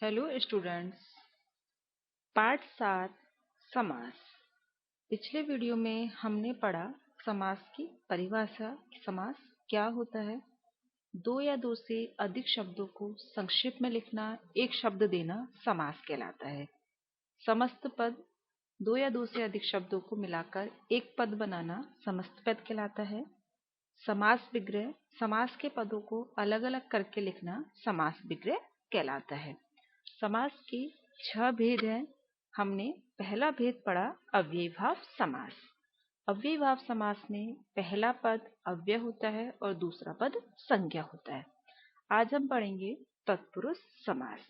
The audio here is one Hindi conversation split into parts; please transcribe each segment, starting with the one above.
Hello students. पार्ट 7 समास। पिछले वीडियो में हमने पढ़ा समास की परिभाषा। समास क्या होता है। दो या दो से अधिक शब्दों को संक्षिप्त में लिखना, एक शब्द देना समास कहलाता है। समस्त पद, दो या दो से अधिक शब्दों को मिलाकर एक पद बनाना समस्त पद कहलाता है। समास विग्रह, समास के पदों को अलग अलग करके लिखना समास विग्रह कहलाता है। समास के 6 भेद हैं। हमने पहला भेद पढ़ा अव्ययीभाव समास। अव्ययीभाव समास में पहला पद अव्यय होता है और दूसरा पद संज्ञा होता है। आज हम पढ़ेंगे तत्पुरुष समास।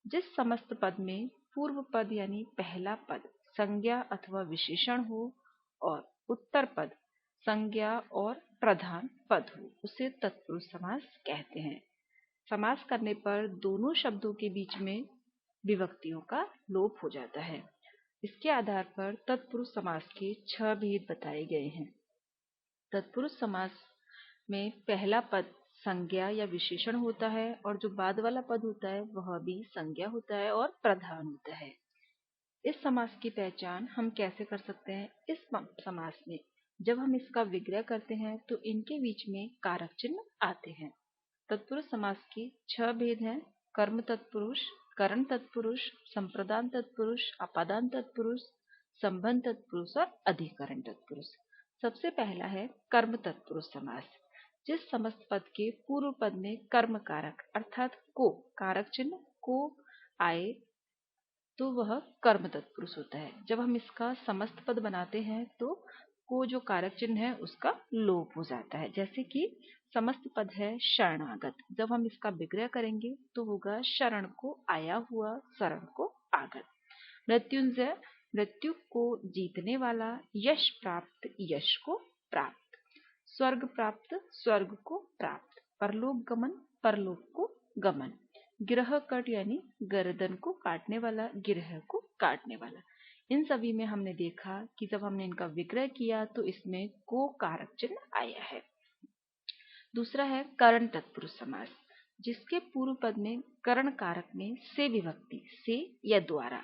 जिस समस्त पद में पूर्व पद यानी पहला पद संज्ञा अथवा विशेषण हो और उत्तर पद संज्ञा और प्रधान पद हो, उसे तत्पुरुष समास कहते हैं। समास करने पर दोनों शब्दों के बीच में विभक्तियों का लोप हो जाता है। इसके आधार पर तत्पुरुष समास के 6 भेद बताए गए हैं। तत्पुरुष समास में पहला पद संज्ञा या विशेषण होता है और जो बाद वाला पद होता है वह भी संज्ञा होता है और प्रधान होता है। इस समास की पहचान हम कैसे कर सकते हैं। इस समास में जब हम इसका विग्रह करते हैं तो इनके बीच में कारक चिन्ह आते हैं। तत्पुरुष समास के 6 भेद हैं। कर्म तत्पुरुष, करण तत्पुरुष, संप्रदान तत्पुरुष, अपादान तत्पुरुष, संबंध तत्पुरुष और अधिकरण तत्पुरुष। सबसे पहला है कर्म तत्पुरुष समास। जिस समस्त पद के पूर्व पद में कर्म कारक अर्थात को कारक चिन्ह को आए तो वह कर्म तत्पुरुष होता है। जब हम इसका समस्त पद बनाते हैं तो को जो कारक चिन्ह है उसका लोप हो जाता है। जैसे कि समस्त पद है शरणागत, जब हम इसका विग्रह करेंगे तो होगा शरण को आया हुआ, शरण को आगत। मृत्युंजय, मृत्यु को जीतने वाला, यश प्राप्त, यश को प्राप्त। स्वर्ग प्राप्त, स्वर्ग को प्राप्त। परलोक गमन, परलोक को गमन। गिरह कट यानी गर्दन को काटने वाला, गिरह को काटने वाला। इन सभी में हमने देखा कि जब हमने इनका विग्रह किया तो इसमें को कारक चिन्ह आया है। दूसरा है करण तत्पुरुष समास। जिसके पूर्व पद में करण कारक में से विभक्ति से या द्वारा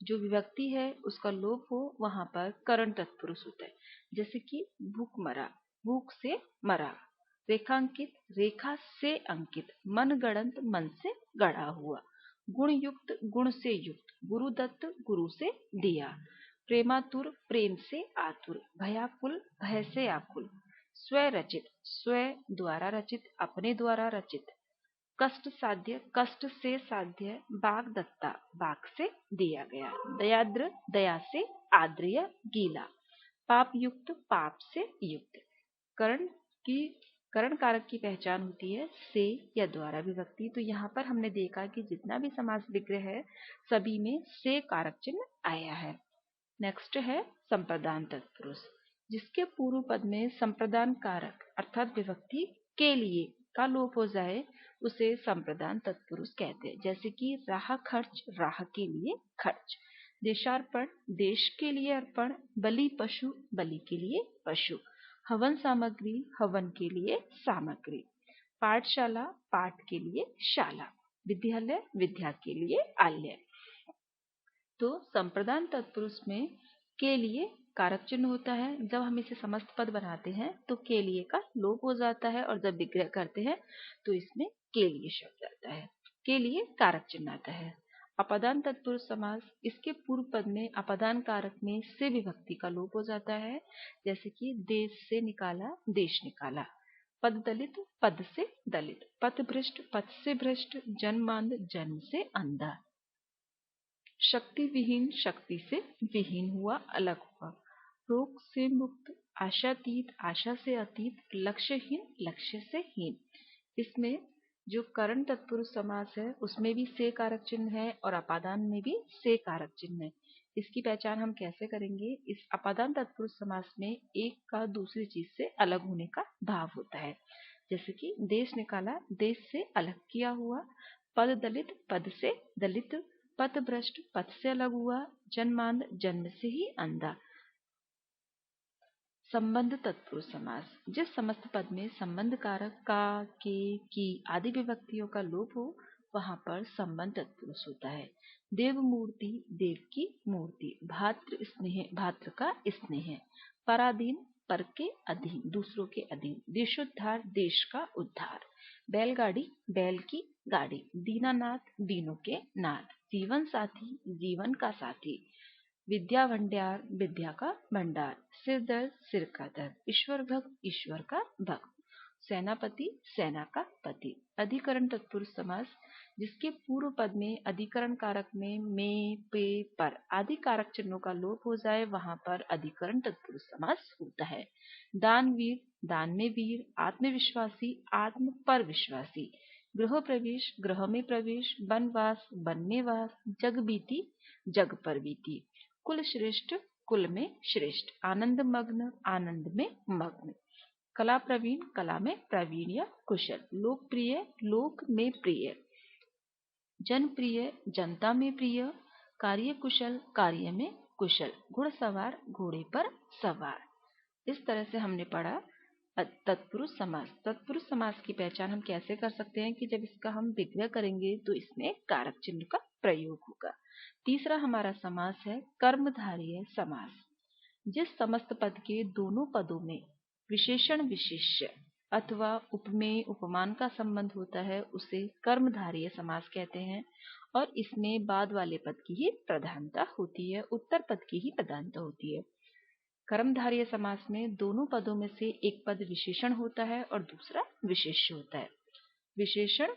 जो विभक्ति है उसका लोप हो, वहां पर करण तत्पुरुष होता है। जैसे कि भूख मरा, भूख से मरा। रेखांकित, रेखा से अंकित। मन गणंत, मन से गढ़ा हुआ। गुण युक्त, गुण से युक्त। गुरुदत्त, गुरु से दिया। प्रेमातुर, प्रेम से आतुर। भयाकुल, भय से आकुल। स्व रचित, स्व द्वारा रचित, अपने द्वारा रचित। कष्ट साध्य, कष्ट से साध्य। बाग दत्ता, बाग से दिया गया। दयाद्र, दया से आद्रिय, गीला। पाप युक्त, पाप से युक्त। करण की करण कारक की पहचान होती है से या द्वारा विभक्ति। तो यहाँ पर हमने देखा कि जितना भी समास विग्रह है सभी में से कारक चिन्ह आया है। नेक्स्ट है संप्रदान तत्पुरुष। जिसके पूर्व पद में संप्रदान कारक अर्थात विभक्ति के लिए का लोप हो जाए उसे संप्रदान तत्पुरुष कहते हैं। जैसे कि राह खर्च, राह के लिए खर्च। देशार्पण, देश के लिए अर्पण। बलि पशु, बलि के लिए पशु। हवन सामग्री, हवन के लिए सामग्री। पाठशाला, पाठ के लिए शाला। विद्यालय, विद्या के लिए आलय। तो संप्रदान तत्पुरुष में के लिए कारक चिन्ह होता है। जब हम इसे समस्त पद बनाते हैं तो के लिए का लोप हो जाता है और जब विग्रह करते हैं तो इसमें के लिए शब्द आता है, के लिए कारक चिन्ह आता है। अपादान तत्पुरुष समास। इसके पूर्व पद में अपादान कारक में से विभक्ति का लोप हो जाता है। जैसे कि देश से निकाला, देश निकाला। पद दलित, पद से दलित। पथ भ्रष्ट, पथ से भ्रष्ट। जन्मांध, जन्म से अंधा। शक्ति विहीन, शक्ति से विहीन हुआ, अलग हुआ। रोग से मुक्त, आशातीत, आशा से अतीत। लक्ष्यहीन, लक्ष्य से हीन। इसमें जो करण तत्पुरुष समास है उसमें भी से कारक चिन्ह है और अपादान में भी से कारक चिन्ह है। इसकी पहचान हम कैसे करेंगे। इस अपादान तत्पुरुष समास में एक का दूसरी चीज से अलग होने का भाव होता है। जैसे कि देश निकाला, देश से अलग किया हुआ। पद दलित, पद से दलित। पथ भ्रष्ट, पथ से अलग हुआ। जन्मांध, जन्म से ही अंधा। संबंध तत्पुरुष समास। जिस समस्त पद में संबंध कारक का, के, की आदि विभक्तियों का लोप हो वहां पर संबंध तत्पुरुष होता है। देव मूर्ति, देव की मूर्ति। भातृ स्नेह, भातृ का स्नेह। पराधीन, पर के अधीन, दूसरों के अधीन। देशोद्धार, देश का उद्धार। बैलगाड़ी, बैल की गाड़ी। दीनानाथ, दीनों के नाथ। जीवन साथी, जीवन का साथी। विद्या भंडार, विद्या का भंडार। सिर दर्द, सिर का दर्द। ईश्वर भक्त, ईश्वर का भक्त। सेनापति, सेना का पति। अधिकरण तत्पुरुष समास, जिसके पूर्व पद में अधिकरण कारक में, पे, पर आदि कारक चिन्हों का लोप हो जाए वहां पर अधिकरण तत्पुरुष समास होता है। दानवीर, दान में वीर। आत्मविश्वासी, आत्म पर विश्वासी। गृह प्रवेश, गृह में प्रवेश। वनवास, वन में वास। जग बीती, जग पर बीती। कुल श्रेष्ठ, कुल में श्रेष्ठ। आनंद मग्न, आनंद में मग्न। कला प्रवीण, कला में प्रवीण या कुशल। लोकप्रिय, लोक में प्रिय। जनप्रिय, जनता में प्रिय। कार्य कुशल, कार्य में कुशल। घुड़सवार, घोड़े पर सवार। इस तरह से हमने पढ़ा तत्पुरुष समास। तत्पुरुष समास की पहचान हम कैसे कर सकते हैं कि जब इसका हम विग्रह करेंगे तो इसमें कारक चिन्ह का प्रयोग होगा। तीसरा हमारा समास है कर्मधारय समास। जिस समस्त पद के दोनों पदों में विशेषण विशेष्य अथवा उपमेय उपमान का संबंध होता है उसे कर्मधारय समास कहते हैं और इसमें बाद वाले पद की ही प्रधानता होती है, उत्तर पद की ही प्रधानता होती है। कर्मधारय समास में दोनों पदों में से एक पद विशेषण होता है और दूसरा विशेष्य होता है। विशेषण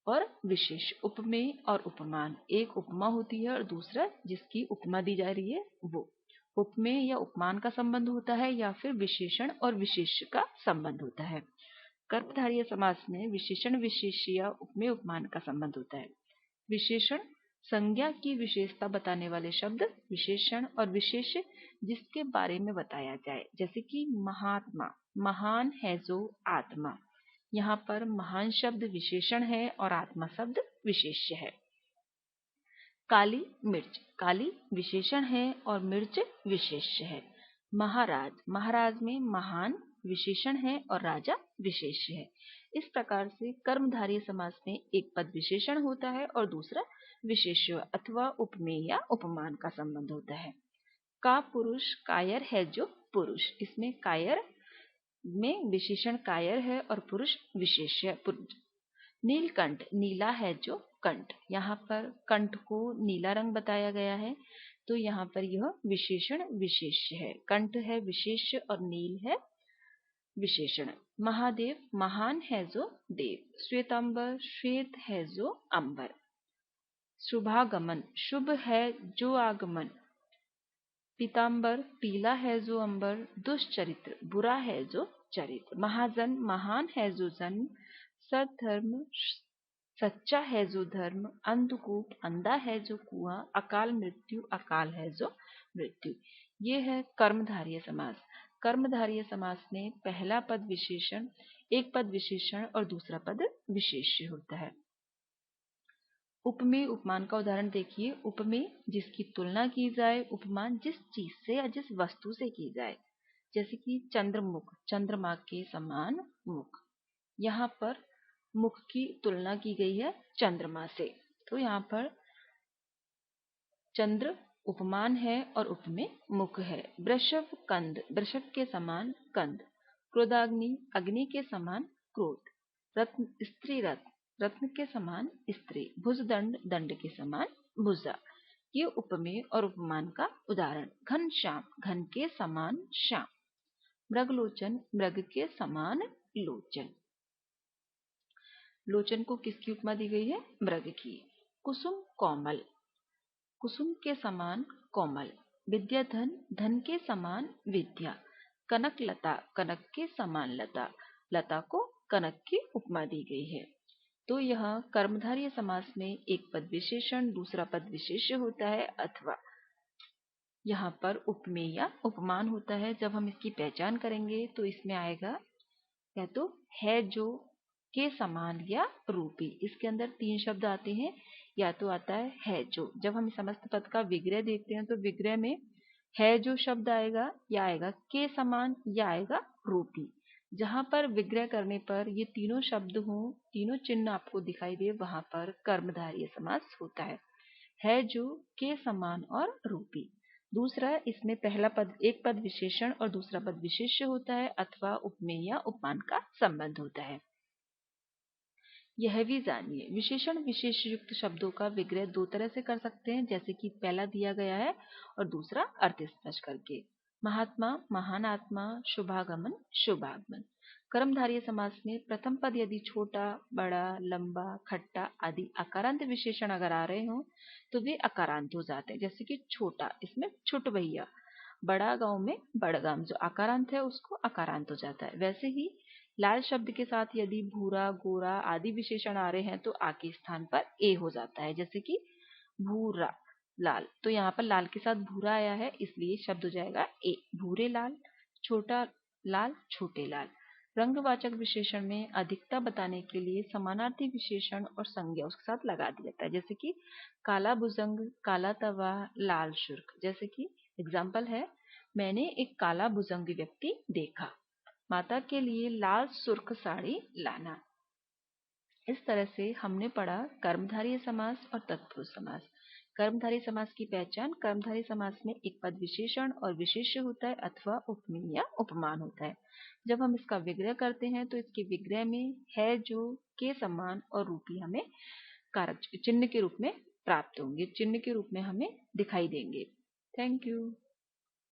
और विशेष, उपमेय और उपमान। एक उपमा होती है और दूसरा जिसकी उपमा दी जा रही है वो। उपमेय या उपमान का संबंध होता है या फिर विशेषण और विशेष्य का संबंध होता है। कर्मधारय समास में विशेषण विशेष्य या उपमेय उपमान का संबंध होता है। विशेषण संज्ञा की विशेषता बताने वाले शब्द विशेषण और विशेष्य जिसके बारे में बताया जाए, जैसे कि महात्मा, महान है जो आत्मा। यहाँ पर महान शब्द विशेषण है और आत्मा शब्द विशेष्य है। काली मिर्च, काली विशेषण है और मिर्च विशेष्य है। महाराज, महाराज में महान विशेषण है और राजा विशेष्य है। इस प्रकार से कर्मधारय समास में एक पद विशेषण होता है और दूसरा विशेष्य अथवा उपमेय या उपमान का संबंध होता है। का पुरुष, कायर है जो पुरुष। इसमें कायर में विशेषण कायर है और पुरुष विशेष्य पुरुष। नीलकंठ, नीला है जो कंठ। यहाँ पर कंठ को नीला रंग बताया गया है तो यहाँ पर यह विशेषण विशेष्य है। कंठ है विशेष्य और नील है विशेषण। महादेव, महान है जो देव। श्वेतांबर, श्वेत है जो अंबर। शुभागमन, शुभ है जो आगमन। पीतांबर, पीला है जो अंबर। दुष्चरित्र, बुरा है जो चरित्र। महाजन, महान है जो जन्म। सद्धर्म, सच्चा है जो धर्म। अंधकूप, अंधा है जो कुआं। अकाल मृत्यु, अकाल है जो मृत्यु। ये है कर्मधारय समास। कर्मधारय समास में पहला पद विशेषण, एक पद विशेषण और दूसरा पद विशेष्य होता है। उपमेय उपमान का उदाहरण देखिए। उपमेय जिसकी तुलना की जाए, उपमान जिस चीज से या जिस वस्तु से की जाए, जैसे कि चंद्रमुख, चंद्रमा के समान मुख। यहाँ पर मुख की तुलना की गई है चंद्रमा से, तो यहाँ पर चंद्र उपमान है और उपमेय मुख है। वृषभ कंद, वृषभ के समान कंद। क्रोधाग्नि, अग्नि के समान क्रोध। रत्न, स्त्री रत्न, रत्न के समान स्त्री। भुजदंड, दंड के समान भुजा। ये उपमेय और उपमान का उदाहरण। घनश्याम, घन के समान श्याम। मृगलोचन, मृग के समान लोचन। लोचन को किसकी उपमा दी गई है? मृग की। कुसुम कोमल, कुसुम के समान कोमल। विद्याधन, धन के समान विद्या। कनक लता, कनक के समान लता। लता को कनक की उपमा दी गई है। तो यह कर्मधारय समास में एक पद विशेषण दूसरा पद विशेष्य होता है अथवा यहाँ पर उपमेय या उपमान होता है। जब हम इसकी पहचान करेंगे तो इसमें आएगा या तो है जो के समान या रूपी। इसके अंदर तीन शब्द आते हैं, या तो आता है जो। जब हम समस्त पद का विग्रह देखते हैं तो विग्रह में है जो शब्द आएगा या आएगा के समान या आएगा रूपी। जहां पर विग्रह करने पर ये तीनों शब्द हों, तीनों चिन्ह आपको दिखाई दे, वहां पर कर्मधारय समास होता है जो, के समान और रूपी। दूसरा, इसमें पहला पद एक पद विशेषण और दूसरा पद विशेष्य होता है अथवा उपमेय या उपमान का संबंध होता है। यह भी जानिए, विशेषण विशेष युक्त शब्दों का विग्रह दो तरह से कर सकते हैं, जैसे कि पहला दिया गया है और दूसरा अर्थ स्पष्ट करके। महात्मा, महान आत्मा, शुभागमन, शुभागमन। कर्मधारय समास में प्रथम पद यदि छोटा, बड़ा, लंबा, खट्टा आदि अकारांत विशेषण अगर आ रहे हों तो वे अकारांत हो जाते हैं, जैसे कि छोटा, इसमें छुट भैया। बड़ा गांव में बड़गाम, जो अकारांत है उसको अकारांत हो जाता है। वैसे ही लाल शब्द के साथ यदि भूरा, गोरा आदि विशेषण आ रहे हैं तो आ के स्थान पर ए हो जाता है, जैसे कि भूरा, लाल। तो यहाँ पर लाल के साथ भूरा आया है, इसलिए शब्द हो जाएगा ए, भूरे लाल। छोटा लाल, छोटे लाल। रंगवाचक विशेषण में अधिकता बताने के लिए समानार्थी विशेषण और संज्ञा उसके साथ लगा दिया जाता है, जैसे कि काला भुजंग, काला तवा, लाल शुर्क। जैसे कि एग्जाम्पल है, मैंने एक काला भुजंग व्यक्ति देखा। माता के लिए लाल सुर्ख साड़ी लाना। इस तरह से हमने पढ़ा कर्मधारय समास और तत्पुरुष समास। कर्मधारय समास की पहचान, कर्मधारय समास में एक पद विशेषण और विशेष्य होता है अथवा उपमेय या उपमान होता है। जब हम इसका विग्रह करते हैं तो इसके विग्रह में है जो, के समान और रूपी हमें कारक चिन्ह के रूप में प्राप्त होंगे, चिन्ह के रूप में हमें दिखाई देंगे। Thank you.